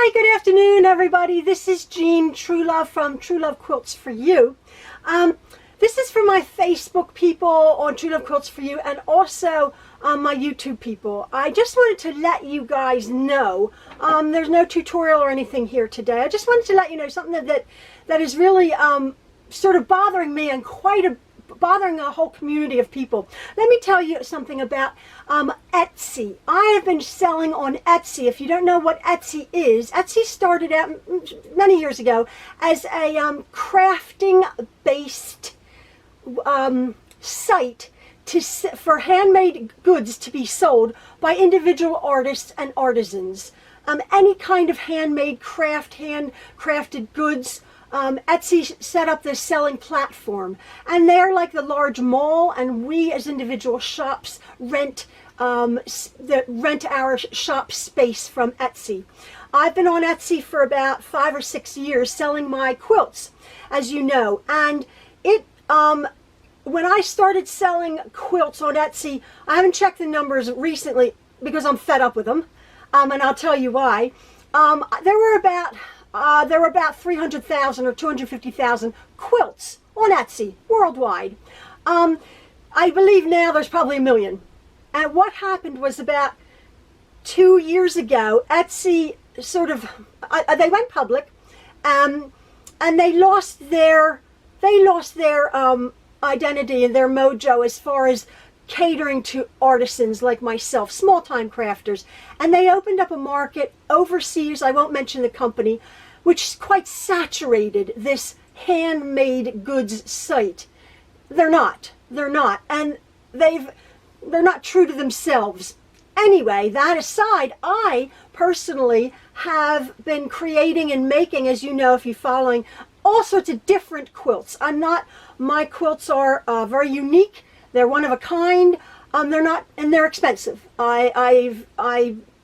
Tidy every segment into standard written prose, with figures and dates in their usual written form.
Hi, good afternoon, everybody. This is Jean Truelove from Truelove Quilts for You. This is for my Facebook people on Truelove Quilts for You and also my YouTube people. I just wanted to let you guys know, there's no tutorial or anything here today. I just wanted to let you know something that is really sort of bothering me and bothering a whole community of people. Let me tell you something about Etsy. I have been selling on Etsy. If you don't know what Etsy is, Etsy started out many years ago as a crafting based site for handmade goods to be sold by individual artists and artisans. Any kind of handmade handcrafted goods. Etsy set up this selling platform, and they're like the large mall, and we as individual shops rent our shop space from Etsy. I've been on Etsy for about 5 or 6 years selling my quilts, as you know, and when I started selling quilts on Etsy, I haven't checked the numbers recently because I'm fed up with them, and I'll tell you why. There were about 300,000 or 250,000 quilts on Etsy worldwide. I believe now there's probably 1 million. And what happened was about 2 years ago, Etsy sort of, they went public, and they lost their identity and their mojo as far as catering to artisans like myself, small-time crafters, and they opened up a market overseas, I won't mention the company, which quite saturated this handmade goods site. They're not, and they're not true to themselves. Anyway, that aside, I personally have been creating and making, as you know if you're following, all sorts of different quilts. My quilts are very unique. They're one of a kind. They're expensive. I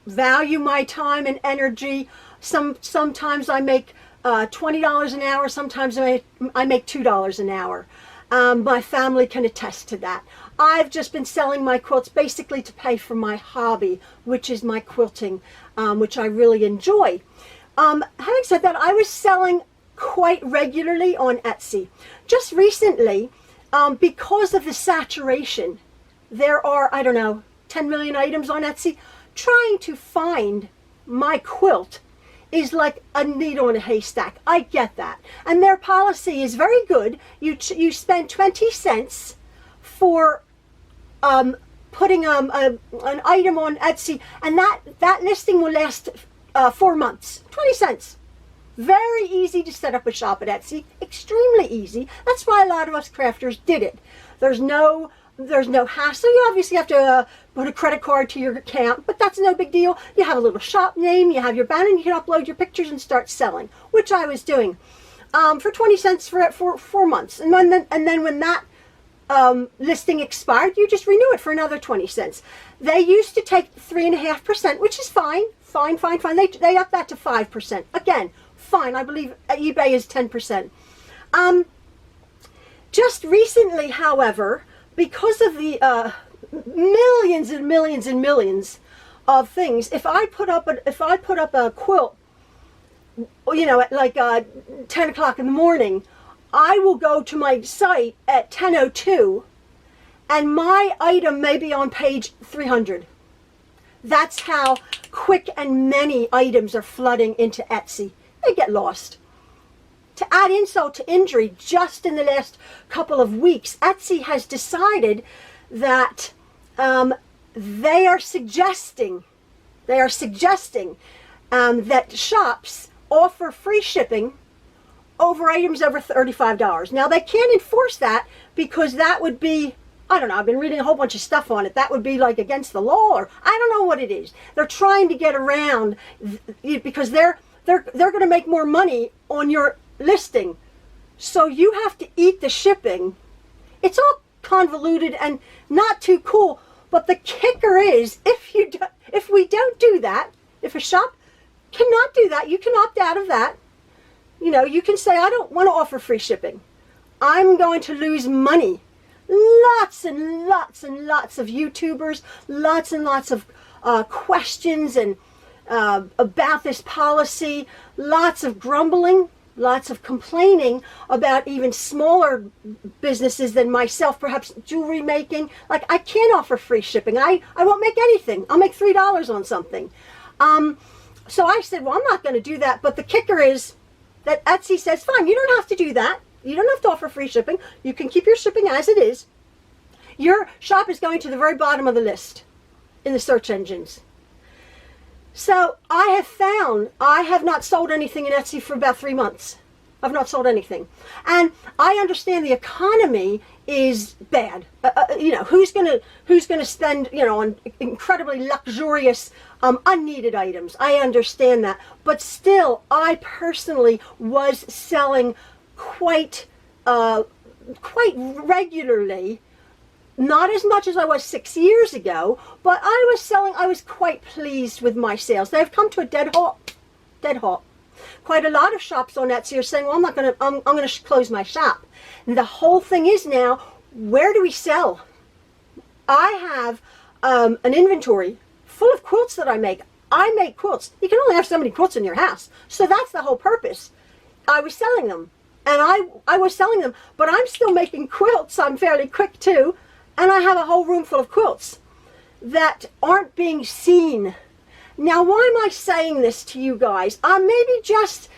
value my time and energy. Sometimes I make $20 an hour. Sometimes I make $2 an hour. My family can attest to that. I've just been selling my quilts basically to pay for my hobby, which is my quilting, which I really enjoy. Having said that, I was selling quite regularly on Etsy. Just recently, because of the saturation, there are, I don't know, 10 million items on Etsy. Trying to find my quilt is like a needle in a haystack. I get that. And their policy is very good. You spend 20 cents for putting an item on Etsy, and that listing will last 4 months. 20 cents. Very easy to set up a shop at Etsy. Extremely easy. That's why a lot of us crafters did it. There's no hassle. You obviously have to put a credit card to your account, but that's no big deal. You have a little shop name, you have your banner, and you can upload your pictures and start selling, which I was doing for 20 cents for 4 months. And then when that listing expired, you just renew it for another 20 cents. They used to take 3.5%, which is fine. They upped that to 5%. Again, fine. I believe eBay is 10%. Just recently, however, because of the millions and millions and millions of things, if I put up a quilt, you know, at like 10 o'clock in the morning, I will go to my site at 10:02, and my item may be on page 300. That's how quick and many items are flooding into Etsy. They get lost. To add insult to injury, just in the last couple of weeks, Etsy has decided that they are suggesting that shops offer free shipping over items over $35. Now, they can't enforce that because that would be, I don't know, I've been reading a whole bunch of stuff on it. That would be like against the law, or I don't know what it is. They're trying to get around because they're going to make more money on your listing, so you have to eat the shipping. It's all convoluted and not too cool, but the kicker is if we don't do that, if a shop cannot do that, you can opt out of that. You know, you can say, I don't want to offer free shipping. I'm going to lose money. Lots and lots and lots of YouTubers, lots and lots of questions and about this policy, lots of grumbling, lots of complaining about even smaller businesses than myself, perhaps jewelry making. Like, I can't offer free shipping. I won't make anything. I'll make $3 on something. So I said, well, I'm not going to do that. But the kicker is that Etsy says, fine, you don't have to do that. You don't have to offer free shipping. You can keep your shipping as it is. Your shop is going to the very bottom of the list in the search engines. So I have found I have not sold anything in Etsy for about 3 months. I've not sold anything. And I understand the economy is bad. You know, who's gonna spend, you know, on incredibly luxurious, unneeded items? I understand that. But still, I personally was selling quite regularly. Not as much as I was 6 years ago, but I was quite pleased with my sales. They've come to a dead halt. Quite a lot of shops on Etsy are saying, well, I'm going to close my shop. And the whole thing is now, where do we sell? I have an inventory full of quilts that I make. I make quilts. You can only have so many quilts in your house. So that's the whole purpose. I was selling them. And I was selling them, but I'm still making quilts. I'm fairly quick too. And I have a whole room full of quilts that aren't being seen. Now, why am I saying this to you guys? Maybe just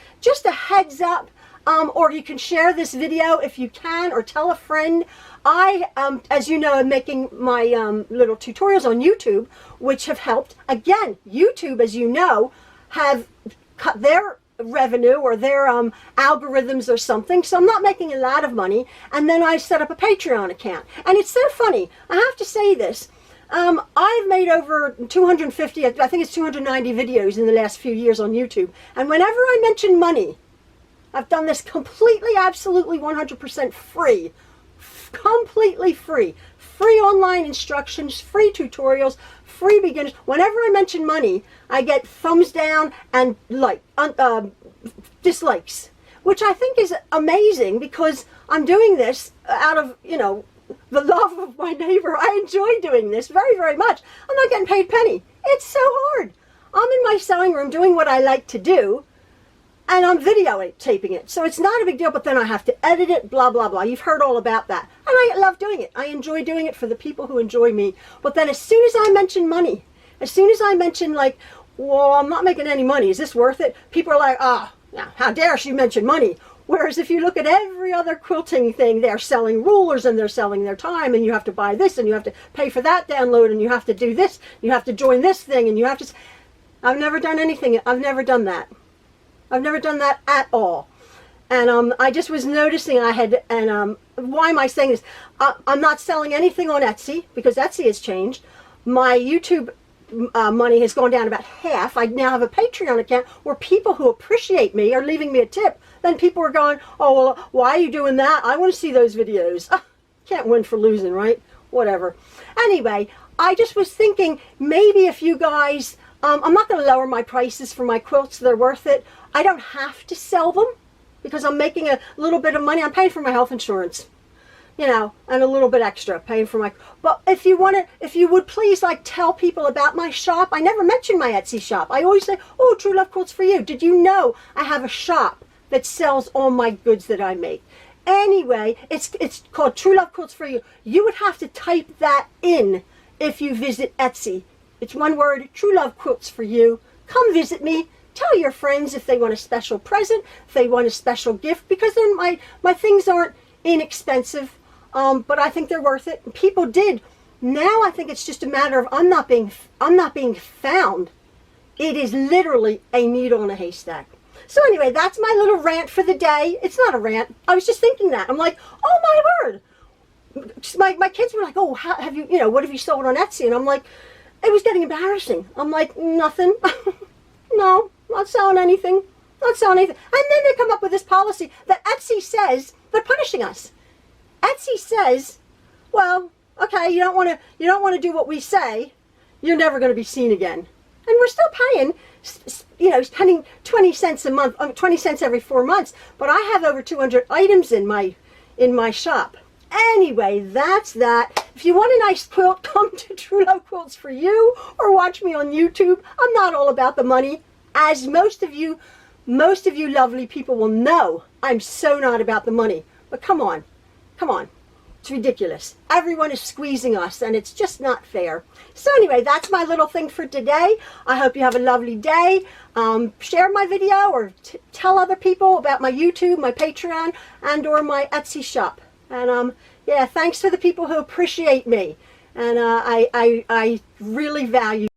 a heads up, or you can share this video if you can, or tell a friend. I, as you know, am making my little tutorials on YouTube, which have helped. Again, YouTube, as you know, have cut their revenue or their algorithms or something, so I'm not making a lot of money. And then I set up a Patreon account, and it's so funny, I have to say this. I've made over 250, I think it's 290 videos in the last few years on YouTube, and whenever I mention money, I've done this completely, absolutely 100% free, completely free online instructions, free tutorials, free beginners. Whenever I mention money, I get thumbs down and dislikes, which I think is amazing, because I'm doing this out of, you know, the love of my neighbor. I enjoy doing this very, very much. I'm not getting paid a penny. It's so hard. I'm in my sewing room doing what I like to do, and I'm videotaping it. So it's not a big deal, but then I have to edit it, blah, blah, blah. You've heard all about that. And I love doing it. I enjoy doing it for the people who enjoy me. But then as soon as I mention money, as soon as I mention, like, well, I'm not making any money, is this worth it? People are like, oh, now, how dare she mention money? Whereas if you look at every other quilting thing, they're selling rulers and they're selling their time, and you have to buy this and you have to pay for that download and you have to do this, you have to join this thing, and you have to... I've never done anything. I've never done that. I've never done that at all. And I just was noticing I had, and why am I saying this? I'm not selling anything on Etsy because Etsy has changed. My YouTube money has gone down about half. I now have a Patreon account where people who appreciate me are leaving me a tip. Then people are going, oh, well, why are you doing that? I want to see those videos. Can't win for losing, right? Whatever. Anyway, I just was thinking maybe if you guys, I'm not going to lower my prices for my quilts. They're worth it. I don't have to sell them because I'm making a little bit of money. I'm paying for my health insurance, you know, and a little bit extra paying for my, but if you want to, if you would please, like, tell people about my shop. I never mention my Etsy shop. I always say, oh, Truelove Quilts for you. Did you know I have a shop that sells all my goods that I make? Anyway, it's called Truelove Quilts for you. You would have to type that in if you visit Etsy. It's one word, Truelove Quilts for you. Come visit me. Tell your friends if they want a special present, if they want a special gift, because then my things aren't inexpensive, but I think they're worth it. People did. Now I think it's just a matter of I'm not being found. It is literally a needle in a haystack. So anyway, that's my little rant for the day. It's not a rant. I was just thinking that. I'm like, oh my word. My kids were like, oh, have you, what have you sold on Etsy? And I'm like, it was getting embarrassing. I'm like, nothing. No, not selling anything. Not selling anything. And then they come up with this policy that Etsy says they're punishing us. Etsy says, well, okay, you don't want to do what we say, you're never going to be seen again. And we're still paying, spending 20 cents a month, 20 cents every 4 months. But I have over 200 items in my shop. Anyway, that's that. If you want a nice quilt, come to Truelove Quilts for you, or watch me on YouTube. I'm not all about the money, as most of you lovely people will know. I'm so not about the money. But come on, come on. It's ridiculous. Everyone is squeezing us, and it's just not fair. So anyway, that's my little thing for today. I hope you have a lovely day. Share my video, or tell other people about my YouTube, my Patreon, and or my Etsy shop. And yeah, thanks to the people who appreciate me. And I really value